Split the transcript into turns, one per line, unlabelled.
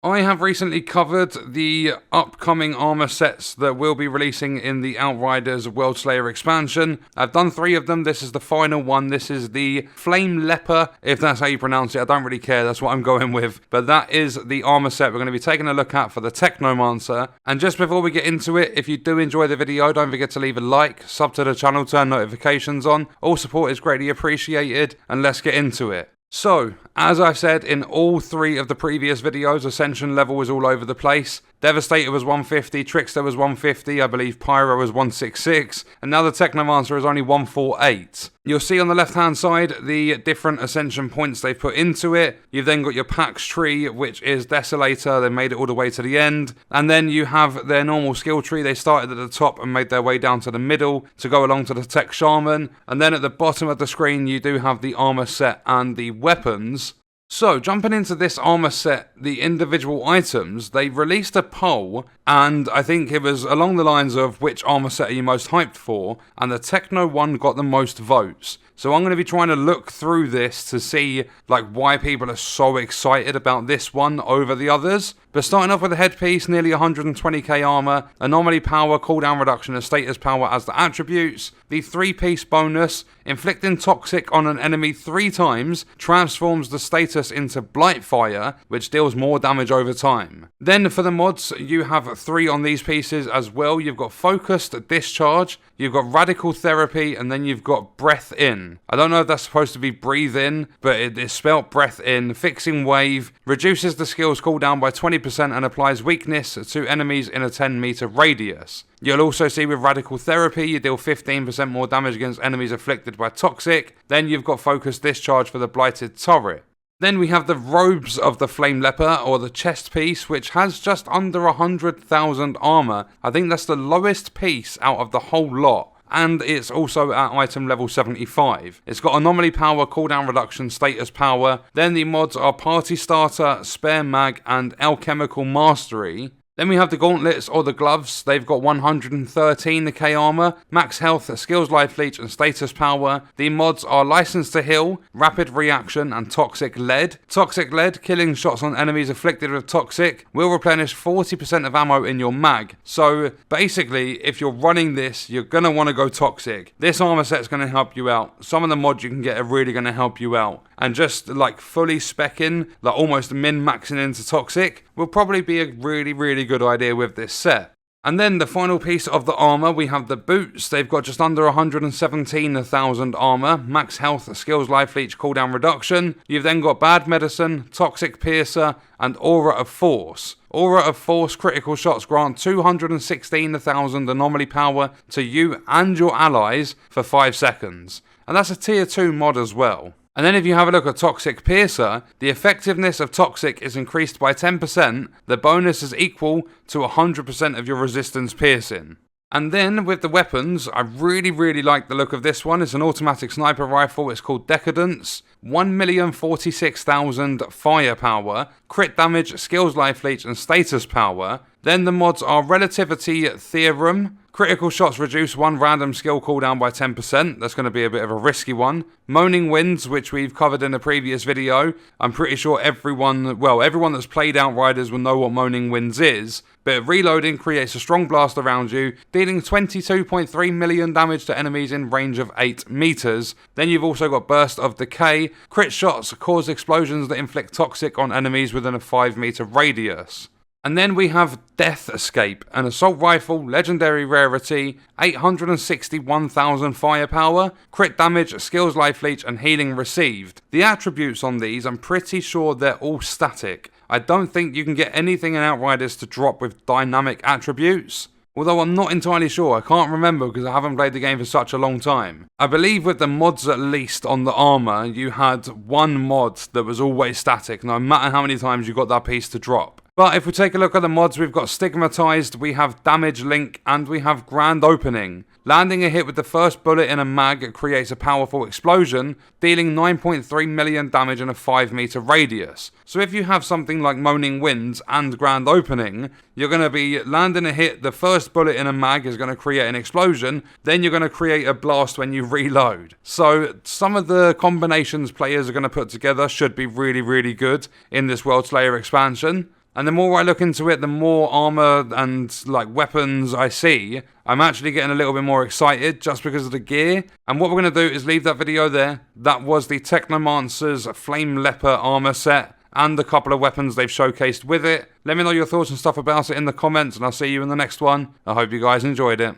I have recently covered the upcoming armor sets that will be releasing in the Outriders Worldslayer expansion. I've done 3 of them. This is the final one. This is the Flame Leper, if that's how you pronounce it. I don't really care. That's what I'm going with. But that is the armor set we're going to be taking a look at for the Technomancer. And just before we get into it, if you do enjoy the video, don't forget to leave a like, sub to the channel, turn notifications on. All support is greatly appreciated, and let's get into it. So, as I've said in all 3 of the previous videos, Ascension level was all over the place. Devastator was 150, Trickster was 150, I believe Pyro was 166, and now the Technomancer is only 148. You'll see on the left hand side the different Ascension points they've put into it. You've then got your Pax tree, which is Desolator, they made it all the way to the end. And then you have their normal skill tree, they started at the top and made their way down to the middle to go along to the Tech Shaman. And then at the bottom of the screen you do have the armor set and the weapons. So, jumping into this armor set, the individual items, they released a poll, and I think it was along the lines of which armor set are you most hyped for, and the Techno one got the most votes. So I'm going to be trying to look through this to see why people are so excited about this one over the others. But starting off with the headpiece, nearly 120k armor, anomaly power, cooldown reduction and status power as the attributes. The 3-piece bonus, inflicting toxic on an enemy 3 times, transforms the status into Blight Fire, which deals more damage over time. Then for the mods, you have 3 on these pieces as well. You've got Focused Discharge, you've got Radical Therapy, and then you've got Breath In. I don't know if that's supposed to be breathe in, but it is spelt breath in. Fixing Wave, reduces the skill's cooldown by 20% and applies weakness to enemies in a 10-meter radius. You'll also see with Radical Therapy, you deal 15% more damage against enemies afflicted by Toxic. Then you've got Focused Discharge for the Blighted Turret. Then we have the Robes of the Flame Leper, or the chest piece, which has just under 100,000 armor. I think that's the lowest piece out of the whole lot. And it's also at item level 75. It's got anomaly power, cooldown reduction, status power. Then the mods are Party Starter, Spare Mag, and Alchemical Mastery. Then we have the gauntlets or the gloves. They've got 113k armor, max health, skills life leech and status power. The mods are license to heal, rapid reaction and toxic lead. Toxic lead, killing shots on enemies afflicted with toxic, will replenish 40% of ammo in your mag. So basically, if you're running this, you're going to want to go toxic. This armor set's going to help you out. Some of the mods you can get are really going to help you out. And just fully specking, almost min-maxing into toxic, will probably be a really good idea with this set. And then the final piece of the armor, we have the boots. They've got just under 117,000 armor, max health, skills life leech, cooldown reduction. You've then got Bad Medicine, Toxic Piercer, and Aura of Force. Aura of Force critical shots grant 216,000 anomaly power to you and your allies for 5 seconds. And that's a tier 2 mod as well. And then if you have a look at Toxic Piercer, the effectiveness of Toxic is increased by 10%, the bonus is equal to 100% of your resistance piercing. And then with the weapons, I really like the look of this one. It's an automatic sniper rifle, it's called Decadence. 1,046,000 firepower, crit damage, skills life leech and status power. Then the mods are Relativity Theorem. Critical shots reduce 1 random skill cooldown by 10%. That's going to be a bit of a risky one. Moaning Winds, which we've covered in a previous video. I'm pretty sure everyone that's played Outriders will know what Moaning Winds is. But reloading creates a strong blast around you, dealing 22.3 million damage to enemies in range of 8 meters. Then you've also got Burst of Decay. Crit shots cause explosions that inflict toxic on enemies within a 5-meter radius. And then we have Death Escape, an assault rifle, legendary rarity, 861,000 firepower, crit damage, skills life leech and healing received. The attributes on these, I'm pretty sure they're all static. I don't think you can get anything in Outriders to drop with dynamic attributes. Although I'm not entirely sure, I can't remember because I haven't played the game for such a long time. I believe with the mods at least on the armor, you had one mod that was always static, no matter how many times you got that piece to drop. But if we take a look at the mods, we've got Stigmatized, we have Damage Link, and we have Grand Opening. Landing a hit with the first bullet in a mag creates a powerful explosion, dealing 9.3 million damage in a 5-meter radius. So if you have something like Moaning Winds and Grand Opening, you're going to be landing a hit, the first bullet in a mag is going to create an explosion, then you're going to create a blast when you reload. So some of the combinations players are going to put together should be really good in this Worldslayer expansion. And the more I look into it, the more armor and like weapons I see, I'm actually getting a little bit more excited just because of the gear. And what we're going to do is leave that video there. That was the Technomancer's Flame Leper armor set and a couple of weapons they've showcased with it. Let me know your thoughts and stuff about it in the comments, and I'll see you in the next one. I hope you guys enjoyed it.